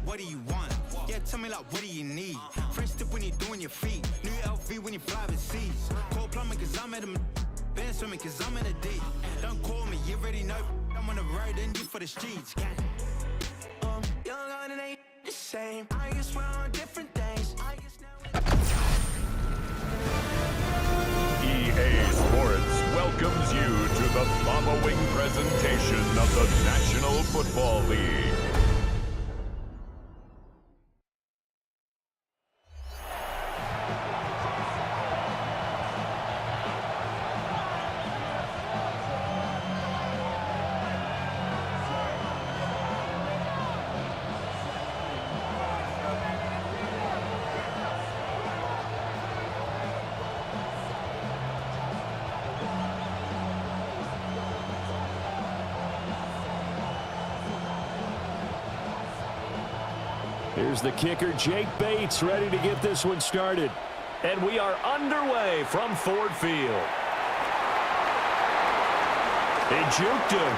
what do you want? Yeah, tell me like, what do you need? French tip when you're doing your feet. New LV when you fly overseas. Cold plumbing cause I'm at a band swimming cause I'm in a D. Don't call me, you already know. I'm on the road and you for the streets. Young on and ain't the same. I guess we're on different things. EA Sports welcomes you to the following presentation of the National Football League. Here's the kicker, Jake Bates, ready to get this one started. And we are underway from Ford Field. They juked him.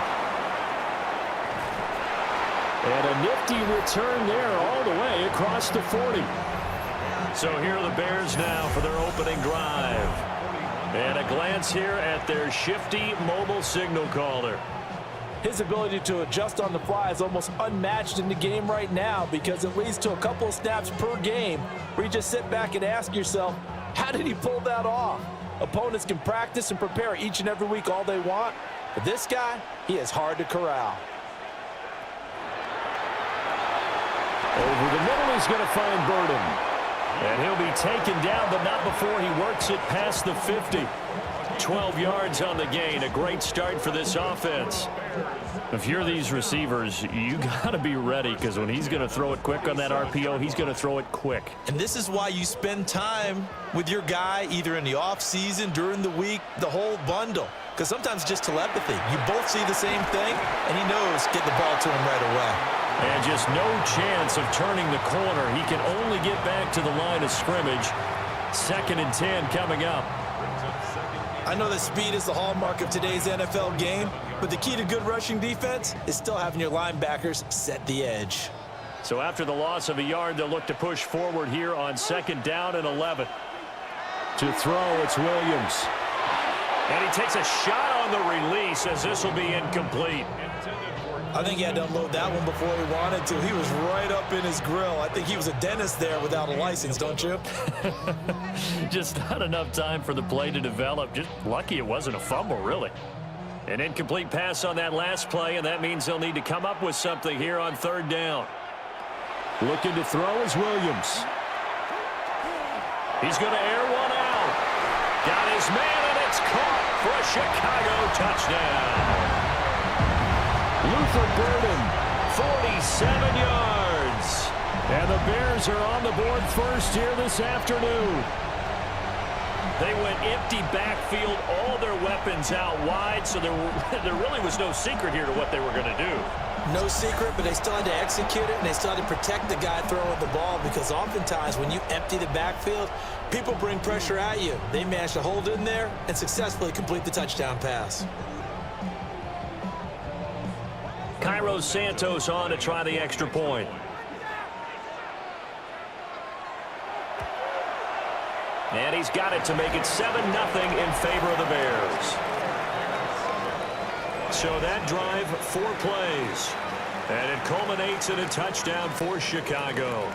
And a nifty return there all the way across the 40. So here are the Bears now for their opening drive. And a glance here at their shifty mobile signal caller. His ability to adjust on the fly is almost unmatched in the game right now because it leads to a couple of snaps per game where you just sit back and ask yourself, how did he pull that off? Opponents can practice and prepare each and every week all they want, but this guy, he is hard to corral. Over the middle, he's going to find Burden. And he'll be taken down, but not before he works it past the 50. 12 yards on the gain. A great start for this offense. If you're these receivers, you got to be ready because when he's going to throw it quick on that RPO, he's going to throw it quick. And this is why you spend time with your guy either in the offseason, during the week, the whole bundle. Because sometimes just telepathy. You both see the same thing, and he knows get the ball to him right away. And just no chance of turning the corner. He can only get back to the line of scrimmage. 2nd and 10 coming up. I know that speed is the hallmark of today's NFL game, but the key to good rushing defense is still having your linebackers set the edge. So after the loss of a yard, they'll look to push forward here on 2nd down and 11. To throw, it's Williams. And he takes a shot on the release as this will be incomplete. I think he had to unload that one before he wanted to. He was right up in his grill. I think he was a dentist there without a license, don't you? Just not enough time for the play to develop. Just lucky it wasn't a fumble, really. An incomplete pass on that last play, and that means they'll need to come up with something here on 3rd down. Looking to throw is Williams. He's going to air one out. Got his man, and it's caught for a Chicago touchdown. Luther Burden, 47 yards. And the Bears are on the board first here this afternoon. They went empty backfield, all their weapons out wide, so there really was no secret here to what they were going to do. No secret, but they still had to execute it, and they still had to protect the guy throwing the ball because oftentimes when you empty the backfield, people bring pressure at you. They managed to hold in there and successfully complete the touchdown pass. Cairo Santos on to try the extra point. And he's got it to make it 7-0 in favor of the Bears. So that drive, 4 plays. And it culminates in a touchdown for Chicago.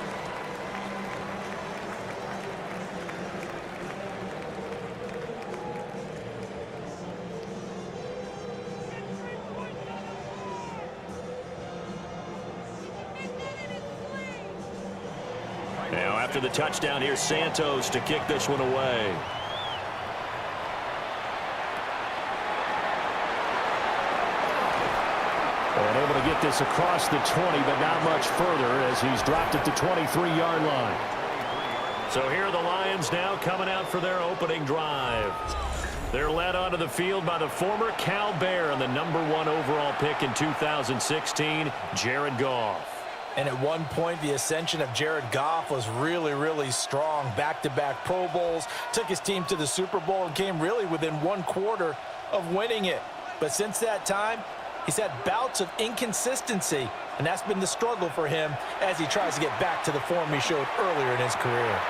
Now after the touchdown, here's Santos to kick this one away. And able to get this across the 20, but not much further as he's dropped it to 23-yard line. So here are the Lions now coming out for their opening drive. They're led onto the field by the former Cal Bear and the #1 overall pick in 2016, Jared Goff. And at one point, the ascension of Jared Goff was really, really strong. Back-to-back Pro Bowls, took his team to the Super Bowl and came really within 1 quarter of winning it. But since that time, He's had bouts of inconsistency, and that's been the struggle for him as he tries to get back to the form he showed earlier in his career.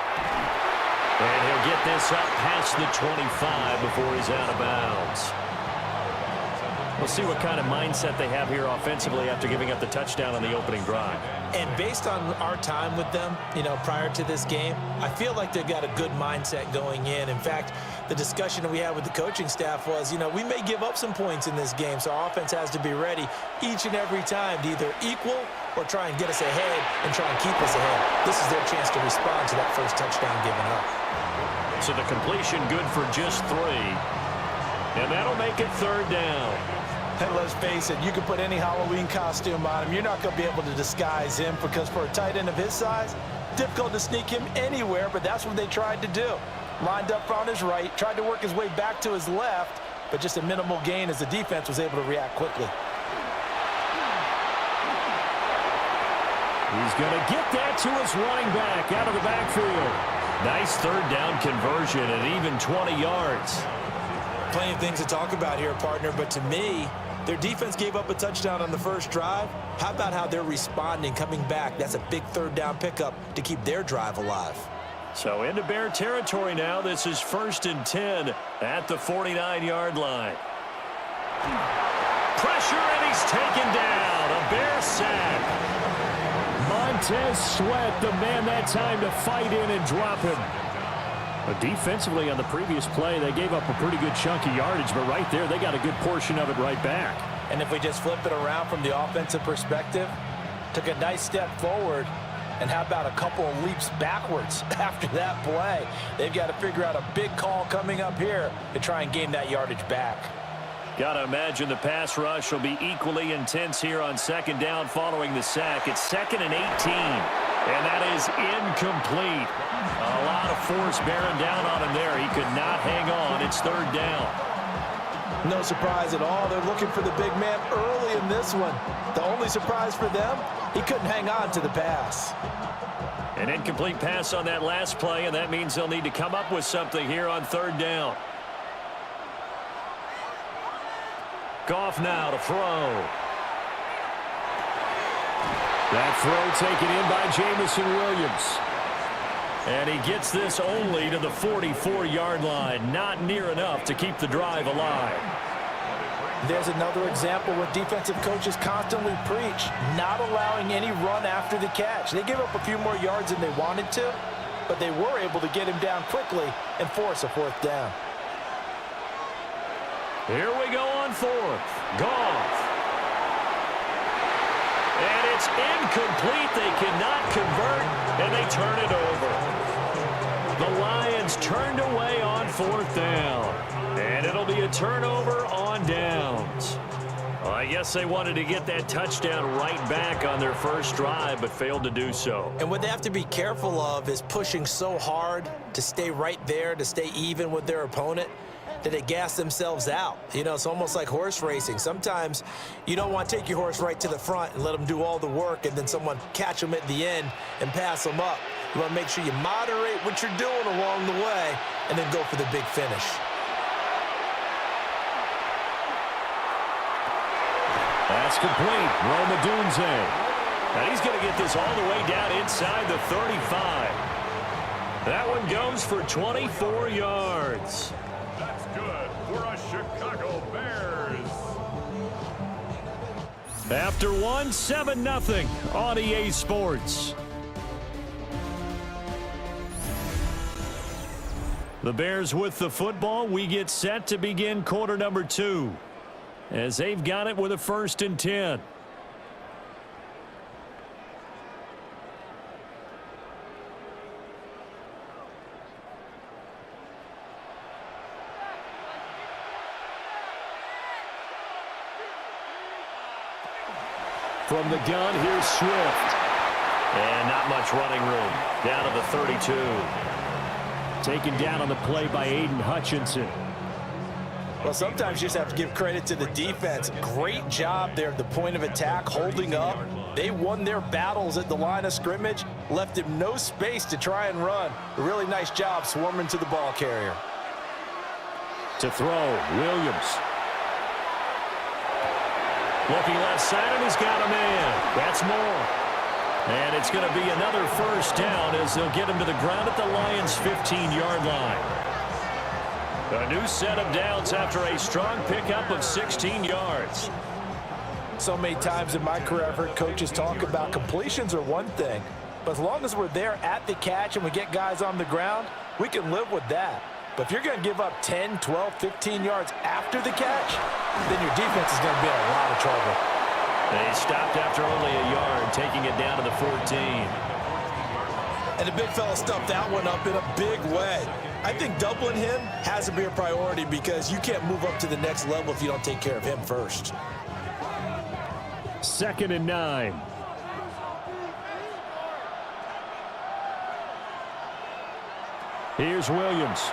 And he'll get this up past the 25 before he's out of bounds. We'll see what kind of mindset they have here offensively after giving up the touchdown on the opening drive. And based on our time with them, prior to this game, I feel like they've got a good mindset going in. In fact, the discussion that we had with the coaching staff was, we may give up some points in this game, so our offense has to be ready each and every time to either equal or try and get us ahead and try and keep us ahead. This is their chance to respond to that first touchdown given up. So the completion good for just 3. And that'll make it 3rd down. And let's face it, you can put any Halloween costume on him. You're not going to be able to disguise him because for a tight end of his size, difficult to sneak him anywhere, but that's what they tried to do. Lined up on his right, tried to work his way back to his left, but just a minimal gain as the defense was able to react quickly. He's going to get that to his running back out of the backfield. Nice 3rd down conversion at even 20 yards. Plenty of things to talk about here, partner, but to me, their defense gave up a touchdown on the first drive. How about how they're responding, coming back? That's a big 3rd down pickup to keep their drive alive. So into Bear territory now. This is 1st and 10 at the 49-yard line. Pressure, and he's taken down. A Bear sack. Montez Sweat, the man that time to fight in and drop him. But defensively on the previous play, they gave up a pretty good chunk of yardage, but right there, they got a good portion of it right back. And if we just flip it around from the offensive perspective, took a nice step forward, and how about a couple of leaps backwards after that play? They've got to figure out a big call coming up here to try and gain that yardage back. Got to imagine the pass rush will be equally intense here on 2nd down following the sack. It's 2nd and 18, and that is incomplete. A lot of force bearing down on him there. He could not hang on. It's 3rd down. No surprise at all. They're looking for the big man early in this one. The only surprise for them, he couldn't hang on to the pass. An incomplete pass on that last play, and that means they'll need to come up with something here on 3rd down. Goff now to throw. That throw taken in by Jamison Williams. And he gets this only to the 44-yard line. Not near enough to keep the drive alive. There's another example where defensive coaches constantly preach, not allowing any run after the catch. They gave up a few more yards than they wanted to, but they were able to get him down quickly and force a 4th down. Here we go on 4th. Goff. And it's incomplete. They cannot convert, and they turn it over. The Lions turned away on 4th down. And it'll be a turnover on downs. Well, I guess they wanted to get that touchdown right back on their first drive, but failed to do so. And what they have to be careful of is pushing so hard to stay right there, to stay even with their opponent, that they gas themselves out. It's almost like horse racing. Sometimes you don't want to take your horse right to the front and let them do all the work and then someone catch them at the end and pass them up. You want to make sure you moderate what you're doing along the way and then go for the big finish. That's complete. Roma Dunze. And he's going to get this all the way down inside the 35. That one goes for 24 yards. That's good for us Chicago Bears. After 7-0 on EA Sports. The Bears with the football. We get set to begin quarter number 2. As they've got it with a 1st and 10. From the gun, here's Swift. And not much running room. Down to the 32. Taken down on the play by Aiden Hutchinson. Well, sometimes you just have to give credit to the defense. Great job there at the point of attack, holding up. They won their battles at the line of scrimmage, left him no space to try and run. A really nice job swarming to the ball carrier. To throw, Williams. Looking left side, and he's got a man. That's more. And it's going to be another first down as they'll get him to the ground at the Lions' 15-yard line. A new set of downs after a strong pickup of 16 yards. So many times in my career, I've heard coaches talk about completions are one thing, but as long as we're there at the catch and we get guys on the ground, we can live with that. But if you're going to give up 10, 12, 15 yards after the catch, then your defense is going to be in a lot of trouble. They stopped after only a yard, taking it down to the 14. And the big fella stuffed that one up in a big way. I think doubling him has to be a priority because you can't move up to the next level if you don't take care of him first. 2nd and 9. Here's Williams.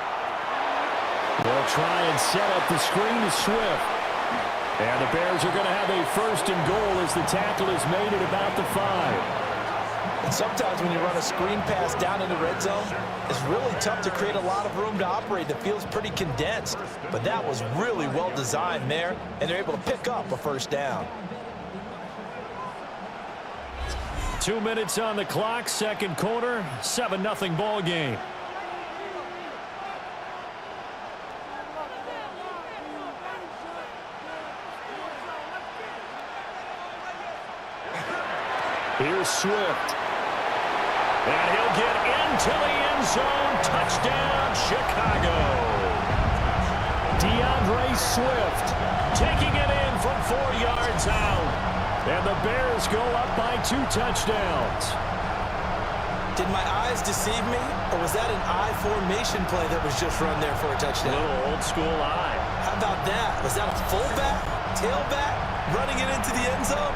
They'll try and set up the screen to Swift. And the Bears are going to have a 1st and goal as the tackle is made at about the 5. And sometimes when you run a screen pass down in the red zone, it's really tough to create a lot of room to operate. The field's pretty condensed. But that was really well designed there, and they're able to pick up a 1st down. 2 minutes on the clock, 2nd quarter, 7-0 ball game. Here's Swift. And he'll get into the end zone. Touchdown, Chicago. DeAndre Swift taking it in from 4 yards out. And the Bears go up by 2 touchdowns. Did my eyes deceive me, or was that an I formation play that was just run there for a touchdown? A little old school eye. How about that? Was that a fullback, tailback, running it into the end zone?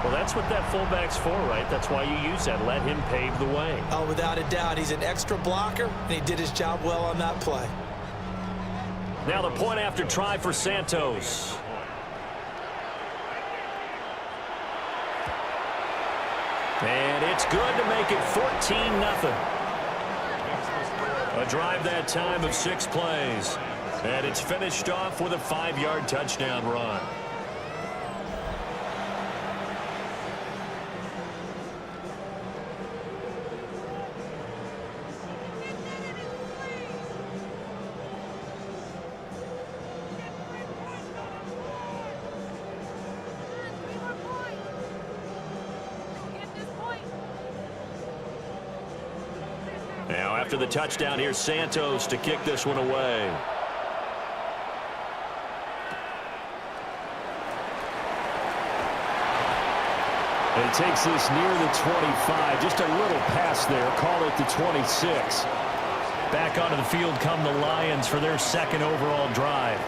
Well, that's what that fullback's for, right? That's why you use that. Let him pave the way. Oh, without a doubt. He's an extra blocker, and he did his job well on that play. Now the point after try for Santos. And it's good to make it 14-0. A drive that time of 6 plays. And it's finished off with a 5-yard touchdown run. Now, after the touchdown, here's Santos to kick this one away. And he takes this near the 25. Just a little pass there. Call it the 26. Back onto the field come the Lions for their 2nd overall drive.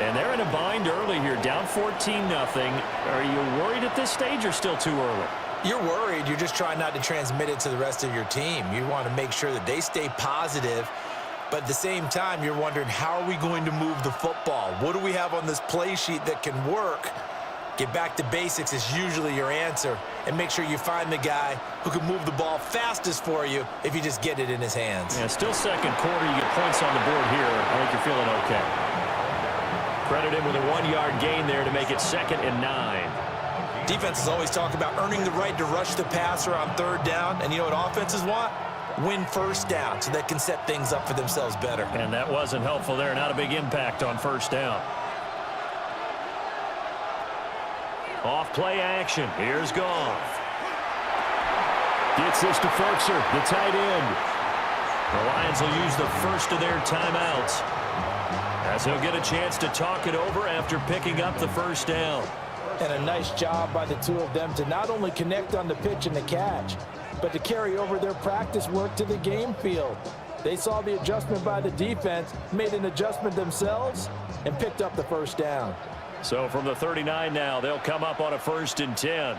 And they're in a bind early here, down 14-0. Are you worried at this stage or still too early? You're worried. You're just trying not to transmit it to the rest of your team. You want to make sure that they stay positive, but at the same time, you're wondering, how are we going to move the football? What do we have on this play sheet that can work? Get back to basics is usually your answer, and make sure you find the guy who can move the ball fastest for you if you just get it in his hands. Yeah, still 2nd quarter. You get points on the board here. I think you're feeling okay. Credit him with a 1-yard gain there to make it 2nd and 9. Defenses always talk about earning the right to rush the passer on 3rd down, and you know what offenses want? Win 1st down so they can set things up for themselves better. And that wasn't helpful there. Not a big impact on 1st down. Off play action. Here's Goff. Gets this to Firkser, the tight end. The Lions will use the first of their timeouts as he'll get a chance to talk it over after picking up the 1st down. And a nice job by the two of them to not only connect on the pitch and the catch, but to carry over their practice work to the game field. They saw the adjustment by the defense, made an adjustment themselves, and picked up the 1st down. So from the 39 now, they'll come up on a 1st and 10.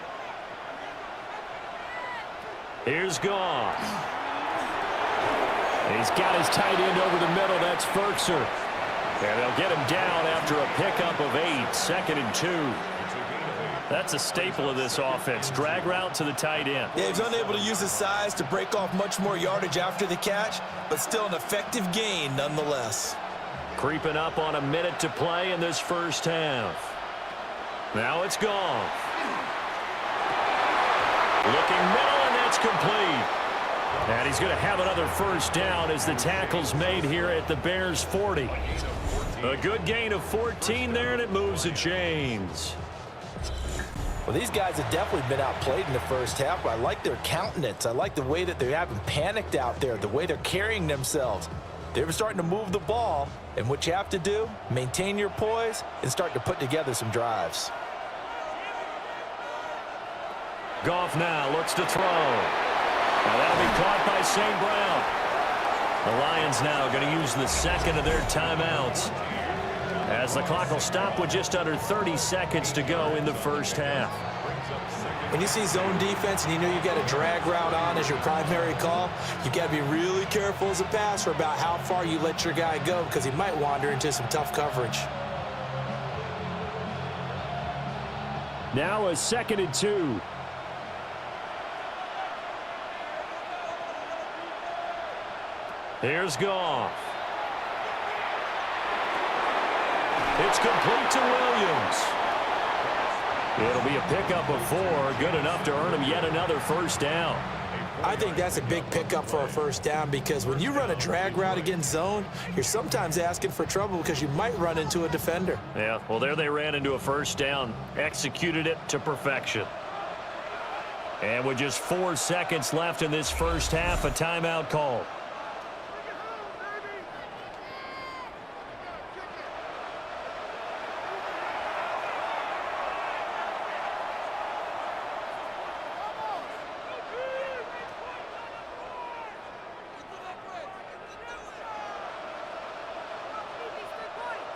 Here's Goff. He's got his tight end over the middle. That's Firkser. And they'll get him down after a pickup of 8, 2nd and 2. That's a staple of this offense. Drag route to the tight end. Yeah, he's unable to use his size to break off much more yardage after the catch, but still an effective gain nonetheless. Creeping up on a minute to play in this 1st half. Now it's Goff. Looking middle, and that's complete. And he's going to have another first down as the tackle's made here at the Bears' 40. A good gain of 14 there, and it moves the chains. Well, these guys have definitely been outplayed in the first half, but I like their countenance. I like the way that they haven't panicked out there, the way they're carrying themselves. They're starting to move the ball, and what you have to do, maintain your poise and start to put together some drives. Goff now looks to throw. Now that'll be caught by St. Brown. The Lions now going to use the second of their timeouts, as the clock will stop with just under 30 seconds to go in the first half. When you see zone defense and you know you've got a drag route on as your primary call, you've got to be really careful as a passer about how far you let your guy go, because he might wander into some tough coverage. Now a 2nd and 2. Here's Goff. It's complete to Williams. It'll be a pickup of 4, good enough to earn him yet another first down. I think that's a big pickup for a first down, because when you run a drag route against zone, you're sometimes asking for trouble because you might run into a defender. Yeah, well, there they ran into a first down, executed it to perfection. And with just 4 seconds left in this first half, a timeout call.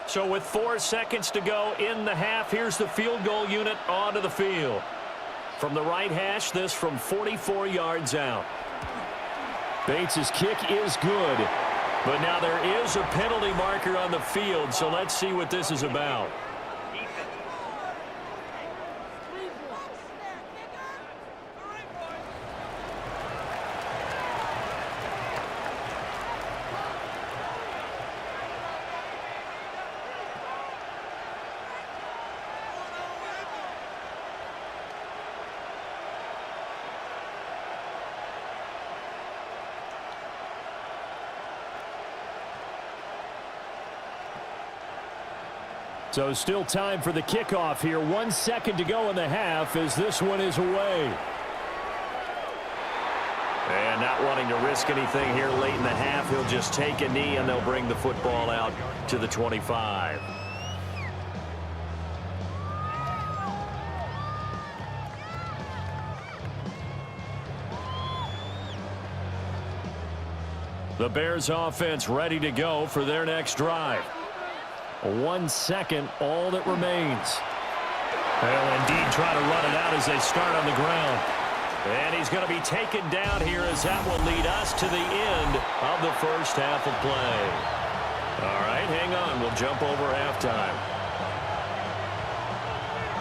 So with 4 seconds to go in the half, here's the field goal unit onto the field. From the right hash, this from 44 yards out. Bates' kick is good, but now there is a penalty marker on the field, so let's see what this is about. So still time for the kickoff here. 1 second to go in the half as this one is away. And not wanting to risk anything here late in the half, he'll just take a knee and they'll bring the football out to the 25. The Bears offense ready to go for their next drive. 1 second, all that remains. They'll indeed try to run it out as they start on the ground. And he's going to be taken down here as that will lead us to the end of the first half of play. All right, hang on. We'll jump over halftime.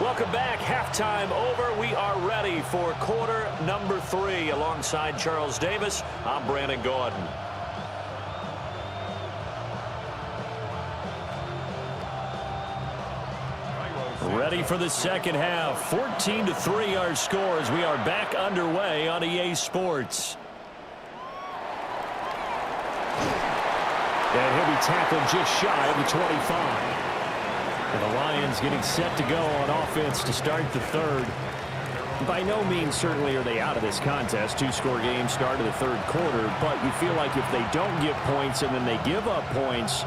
Welcome back. Halftime over. We are ready for quarter number 3. Alongside Charles Davis, I'm Brandon Gordon. Ready for the second half. 14-3 our scores. We are back underway on EA Sports. And he'll be tackled just shy of the 25. And the Lions getting set to go on offense to start the third. By no means certainly are they out of this contest. 2-score game start of the third quarter. But you feel like if they don't get points and then they give up points,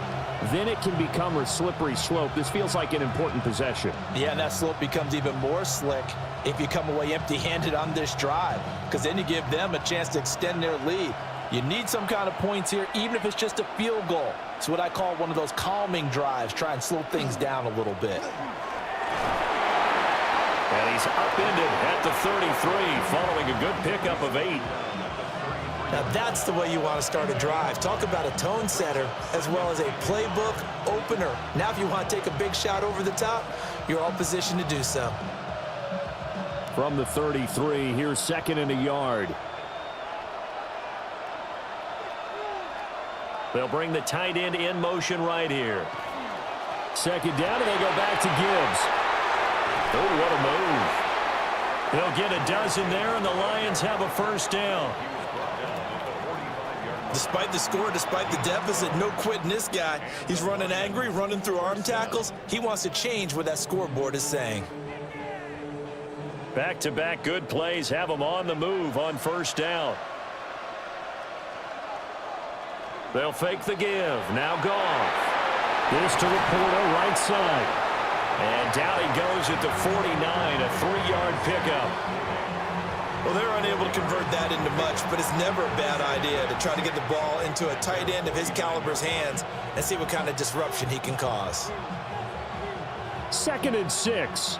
then it can become a slippery slope. This feels like an important possession. Yeah, and that slope becomes even more slick if you come away empty-handed on this drive, because then you give them a chance to extend their lead. You need some kind of points here, even if it's just a field goal. It's what I call one of those calming drives. Try and slow things down a little bit. And he's upended at the 33 following a good pickup of 8. Now that's the way you want to start a drive. Talk about a tone setter as well as a playbook opener. Now if you want to take a big shot over the top, you're all positioned to do so. From the 33, here's 2nd and a yard. They'll bring the tight end in motion right here. 2nd down, and they go back to Gibbs. Oh, what a move. They'll get a dozen there, and the Lions have a first down. Despite the score, despite the deficit, no quitting this guy. He's running angry, running through arm tackles. He wants to change what that scoreboard is saying. Back-to-back good plays have them on the move on first down. They'll fake the give. Now Goff. This to Laporta, right side. And down he goes at the 49, a 3-yard pickup. Well, they're unable to convert that into much, but it's never a bad idea to try to get the ball into a tight end of his caliber's hands and see what kind of disruption he can cause. 2nd and 6.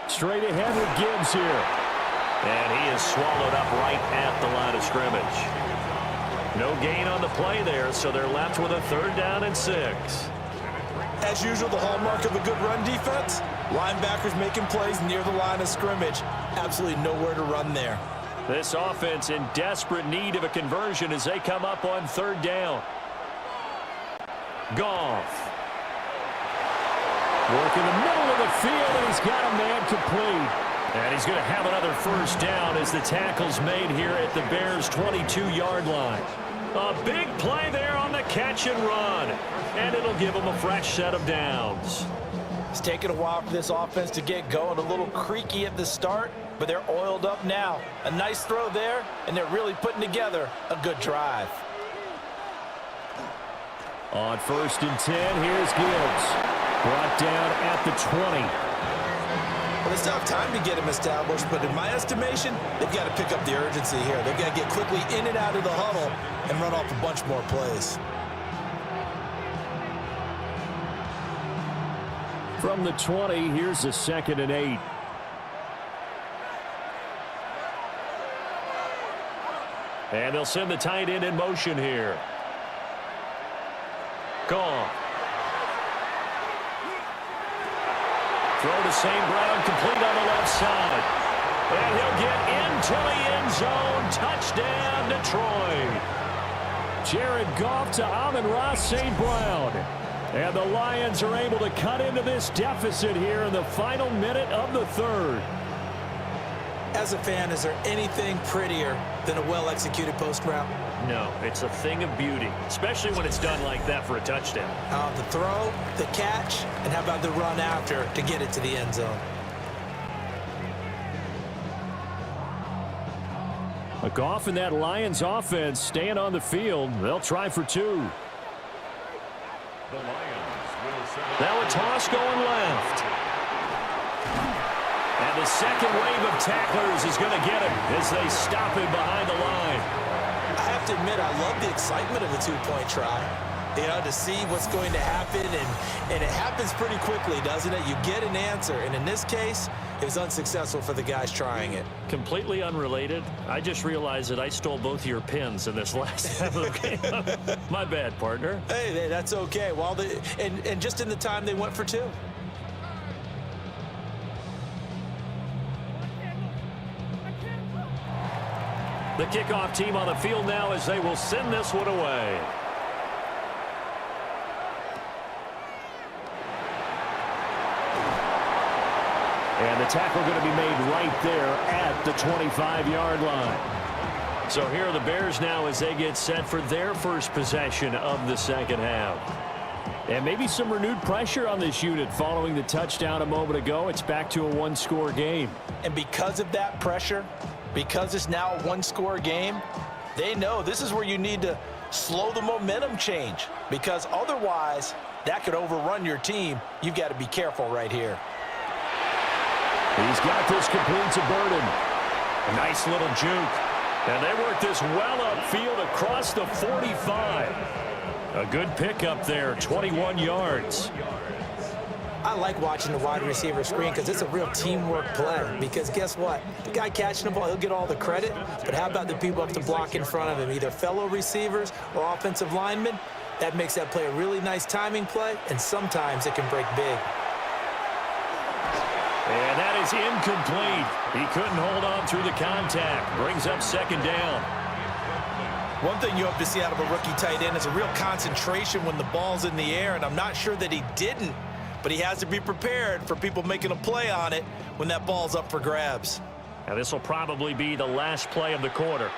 Straight ahead with Gibbs here. And he is swallowed up right at the line of scrimmage. No gain on the play there, so they're left with a 3rd down and 6. As usual, the hallmark of a good run defense, linebackers making plays near the line of scrimmage. Absolutely nowhere to run there. This offense in desperate need of a conversion as they come up on 3rd down. Goff. Work in the middle of the field, and he's got a man complete. And he's going to have another first down as the tackle's made here at the Bears' 22-yard line. A big play there on the catch and run. And it'll give them a fresh set of downs. It's taken a while for this offense to get going. A little creaky at the start, but they're oiled up now. A nice throw there, and they're really putting together a good drive. On 1st and 10, here's Gibbs. Brought down at the 20. Well, they still have time to get him established, but in my estimation, they've got to pick up the urgency here. They've got to get quickly in and out of the huddle and run off a bunch more plays. From the 20, here's a 2nd and 8. And they'll send the tight end in motion here. Goff. Throw to St. Brown, complete on the left side. And he'll get into the end zone. Touchdown, Detroit. Jared Goff to Amon-Ra St. Brown. And the Lions are able to cut into this deficit here in the final minute of the 3rd. As a fan, is there anything prettier than a well-executed post route? No, it's a thing of beauty, especially when it's done like that for a touchdown. The throw, the catch, and how about the run after to get it to the end zone? A Goff and that Lions offense staying on the field. They'll try for 2. Now a toss going left. And the second wave of tacklers is going to get him as they stop him behind the line. I have to admit, I love the excitement of the 2-point try. You know, to see what's going to happen, and it happens pretty quickly, doesn't it? You get an answer, and in this case, it was unsuccessful for the guys trying it. Completely unrelated. I just realized that I stole both of your pins in this last half of the game. My bad, partner. Hey, that's okay. Well, and just in the time they went for 2. The kickoff team on the field now as they will send this one away. And the tackle going to be made right there at the 25-yard line. So here are the Bears now as they get set for their first possession of the 2nd half. And maybe some renewed pressure on this unit following the touchdown a moment ago. It's back to a 1-score game. And because of that pressure, because it's now a 1-score game, they know this is where you need to slow the momentum change, because otherwise that could overrun your team. You've got to be careful right here. He's got this complete to Burden. A nice little juke. And they work this well upfield across the 45. A good pickup there, 21 yards. I like watching the wide receiver screen because it's a real teamwork play. Because guess what? The guy catching the ball, he'll get all the credit. But how about the people up to block in front of him, either fellow receivers or offensive linemen? That makes that play a really nice timing play, and sometimes it can break big. And that is incomplete. He couldn't hold on through the contact. Brings up 2nd down. One thing you hope to see out of a rookie tight end is a real concentration when the ball's in the air, and I'm not sure that he didn't, but he has to be prepared for people making a play on it when that ball's up for grabs. Now this will probably be the last play of the quarter.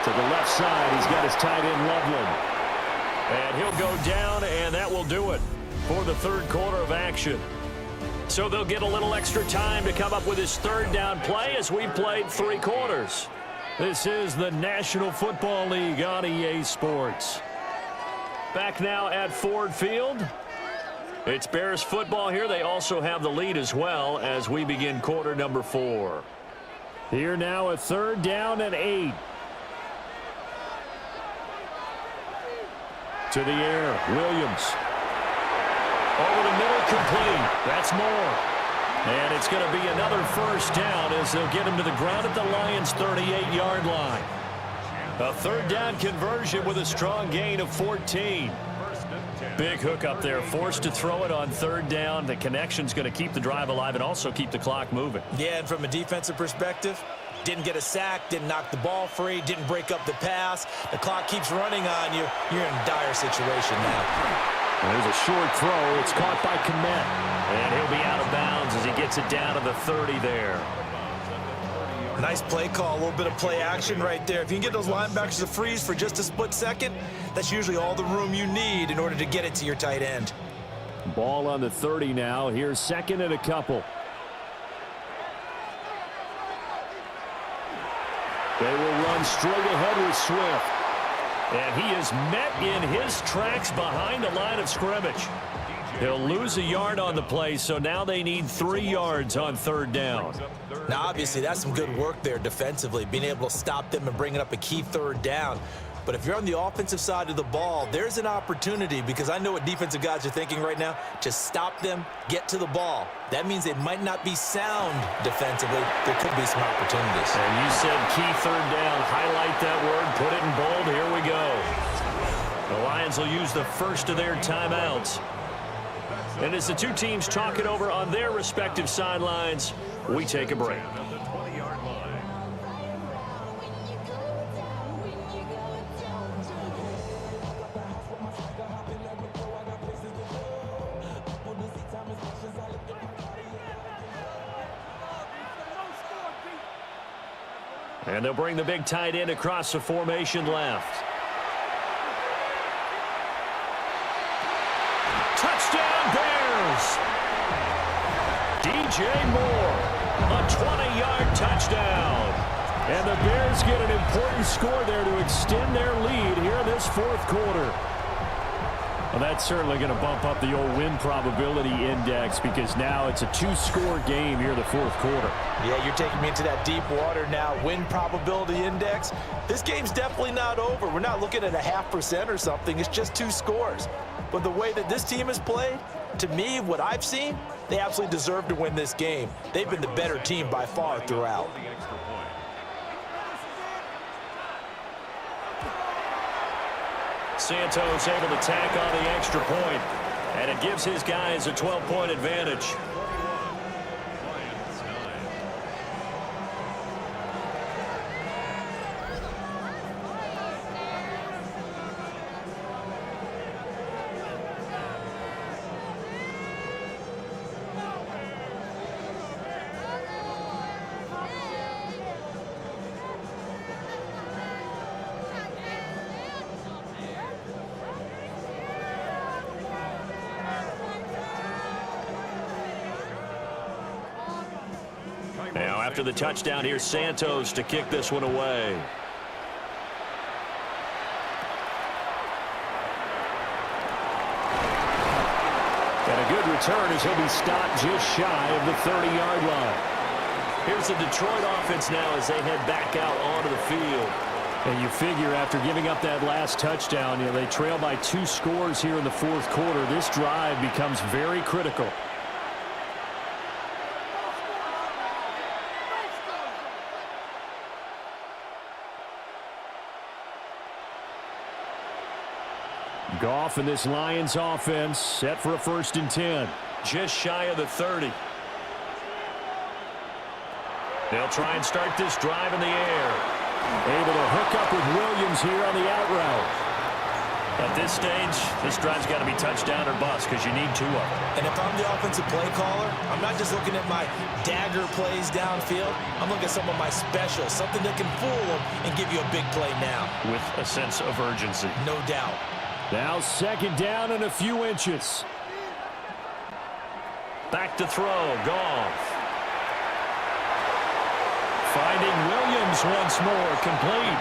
To the left side, he's got his tight end Loveland. And he'll go down, and that will do it for the third quarter of action. So they'll get a little extra time to come up with his third down play as we played 3 quarters. This is the National Football League on EA Sports. Back now at Ford Field. It's Bears football here. They also have the lead as well as we begin quarter number 4. Here now a 3rd down and 8. To the air, Williams. Over the middle, complete. That's more. And it's going to be another first down as they'll get him to the ground at the Lions' 38-yard line. A 3rd down conversion with a strong gain of 14. Big hook up there, forced to throw it on 3rd down. The connection's going to keep the drive alive and also keep the clock moving. Yeah, and from a defensive perspective, didn't get a sack, didn't knock the ball free, didn't break up the pass. The clock keeps running on you. You're in a dire situation now. There's a short throw. It's caught by Kmet. And he'll be out of bounds as he gets it down to the 30 there. Nice play call, a little bit of play action right there. If you can get those linebackers to freeze for just a split second, that's usually all the room you need in order to get it to your tight end. Ball on the 30 now. Here's 2nd and a couple. They will run straight ahead with Swift. And he is met in his tracks behind the line of scrimmage. He'll lose a yard on the play, so now they need 3 yards on 3rd down. Now, obviously, that's some good work there defensively, being able to stop them and bringing up a key 3rd down. But if you're on the offensive side of the ball, there's an opportunity, because I know what defensive guys are thinking right now. Just stop them, get to the ball. That means they might not be sound defensively. There could be some opportunities. And you said key 3rd down. Highlight that word, put it in bold. Here we go. The Lions will use the first of their timeouts. And as the two teams talk it over on their respective sidelines, we take a break. And they'll bring the big tight end across the formation left. Touchdown Bears! DJ Moore, a 20-yard touchdown. And the Bears get an important score there to extend their lead here in this 4th quarter. Well, that's certainly going to bump up the old win probability index, because now it's a 2-score game here in the 4th quarter. Yeah, you're taking me into that deep water now. Win probability index. This game's definitely not over. We're not looking at a 0.5% or something. It's just 2 scores. But the way that this team has played, to me, what I've seen, they absolutely deserve to win this game. They've been the better team by far throughout. Santos able to tack on the extra point, and it gives his guys a 12-point advantage. Now, after the touchdown, here's Santos to kick this one away. And a good return as he'll be stopped just shy of the 30-yard line. Here's the Detroit offense now as they head back out onto the field. And you figure after giving up that last touchdown, they trail by 2 scores here in the 4th quarter. This drive becomes very critical. Goff and this Lions offense set for a 1st and 10. Just shy of the 30. They'll try and start this drive in the air. Able to hook up with Williams here on the out route. At this stage, this drive's got to be touchdown or bust because you need 2 of them. And if I'm the offensive play caller, I'm not just looking at my dagger plays downfield. I'm looking at some of my specials, something that can fool them and give you a big play now. With a sense of urgency. No doubt. Now 2nd down and a few inches. Back to throw. Goff. Finding Williams once more. Complete.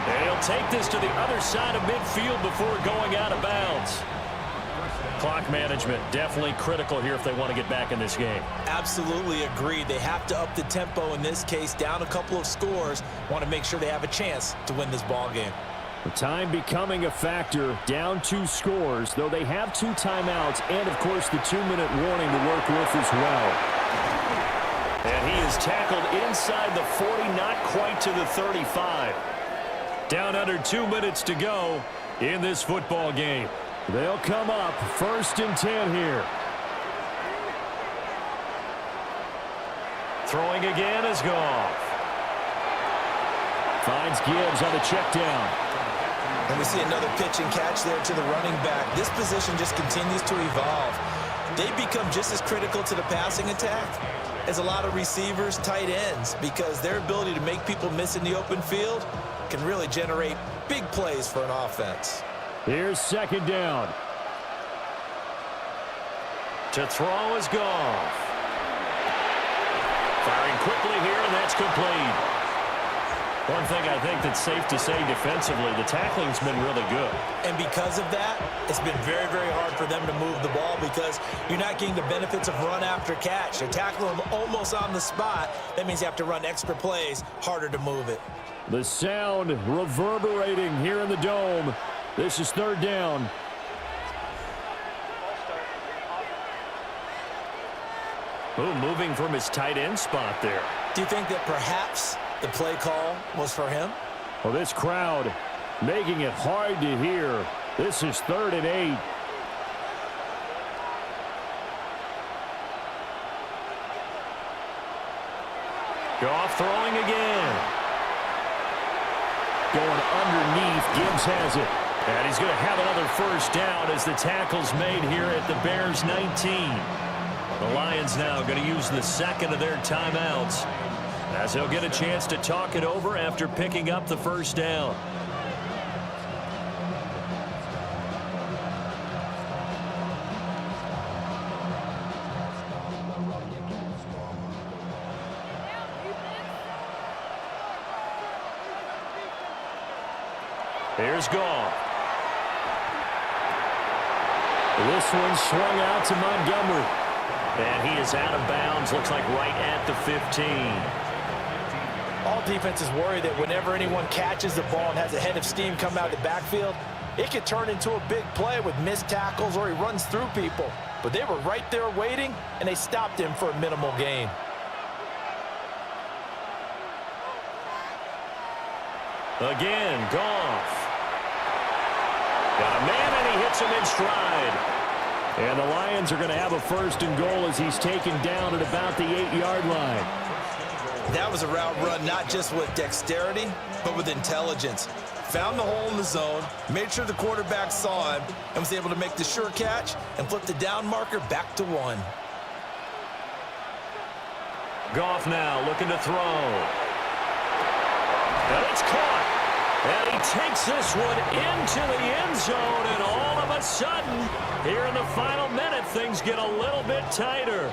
And he'll take this to the other side of midfield before going out of bounds. Clock management definitely critical here if they want to get back in this game. Absolutely agree. They have to up the tempo in this case, down a couple of scores. Want to make sure they have a chance to win this ball game. The time becoming a factor, down 2 scores, though they have 2 timeouts and, of course, the 2-minute warning to work with as well. And he is tackled inside the 40, not quite to the 35. Down under 2 minutes to go in this football game. They'll come up 1st and 10 here. Throwing again is Goff. Finds Gibbs on the check down. And we see another pitch and catch there to the running back. This position just continues to evolve. They become just as critical to the passing attack as a lot of receivers, tight ends, because their ability to make people miss in the open field can really generate big plays for an offense. Here's 2nd down. To throw is Goff. Firing quickly here, and that's complete. One thing I think that's safe to say defensively, the tackling's been really good. And because of that, it's been very, very hard for them to move the ball because you're not getting the benefits of run after catch. They're tackling them almost on the spot. That means you have to run extra plays, harder to move it. The sound reverberating here in the dome. This is 3rd down. Ooh, moving from his tight end spot there. Do you think that perhaps the play call was for him? Well, this crowd making it hard to hear. This is 3rd and 8. Goff throwing again. Going underneath, Gibbs has it. And he's going to have another 1st down as the tackle's made here at the Bears 19. The Lions now going to use the 2nd of their timeouts as they'll get a chance to talk it over after picking up the 1st down. Here's Goff. This one swung out to Montgomery. And he is out of bounds, looks like right at the 15. All defenses worry that whenever anyone catches the ball and has a head of steam come out of the backfield, it could turn into a big play with missed tackles or he runs through people. But they were right there waiting, and they stopped him for a minimal gain. Again, Goff. Got a man, and he hits him in stride. And the Lions are going to have a 1st and goal as he's taken down at about the 8-yard line. That was a route run not just with dexterity, but with intelligence. Found the hole in the zone, made sure the quarterback saw him, and was able to make the sure catch and flip the down marker back to 1. Goff now looking to throw. And it's caught. And he takes this one into the end zone, and all of a sudden, here in the final minute, things get a little bit tighter.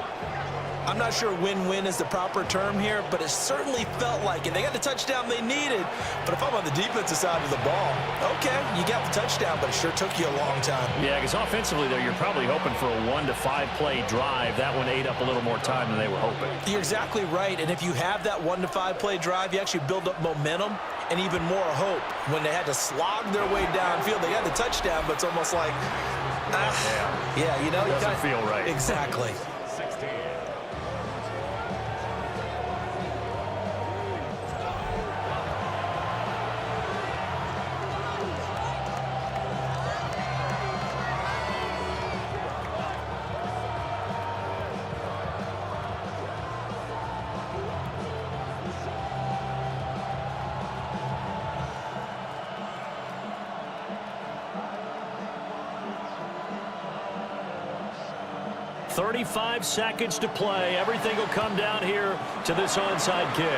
I'm not sure win-win is the proper term here, but it certainly felt like it. They got the touchdown they needed, but if I'm on the defensive side of the ball, okay, you got the touchdown, but it sure took you a long time. Yeah, because offensively, though, you're probably hoping for a 1 to 5 play drive. That one ate up a little more time than they were hoping. You're exactly right, and if you have that 1 to 5 play drive, you actually build up momentum and even more hope. When they had to slog their way downfield, they got the touchdown, but it's almost like, yeah, you know. It doesn't feel right. Exactly. 35 seconds to play. Everything will come down here to this onside kick.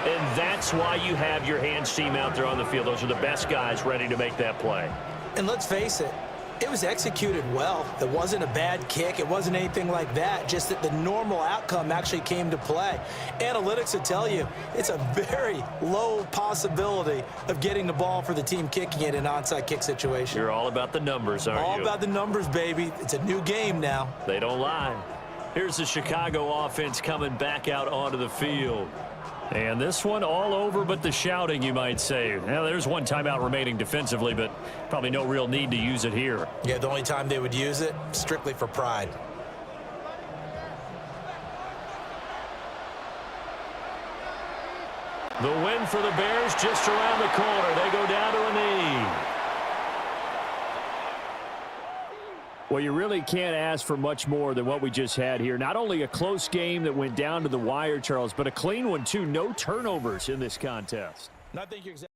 And that's why you have your hands team out there on the field. Those are the best guys ready to make that play. And let's face it, it was executed well. It wasn't a bad kick. It wasn't anything like that. Just that the normal outcome actually came to play. Analytics will tell you it's a very low possibility of getting the ball for the team kicking it in an onside kick situation. You're all about the numbers, aren't you? All about the numbers, baby. It's a new game now. They don't lie. Here's the Chicago offense coming back out onto the field. And this one all over but the shouting, you might say. Now, there's one timeout remaining defensively, but probably no real need to use it here. Yeah, the only time they would use it, strictly for pride. The win for the Bears just around the corner. They go down to a knee. Well, you really can't ask for much more than what we just had here. Not only a close game that went down to the wire, Charles, but a clean one, too. No turnovers in this contest. I think you're exactly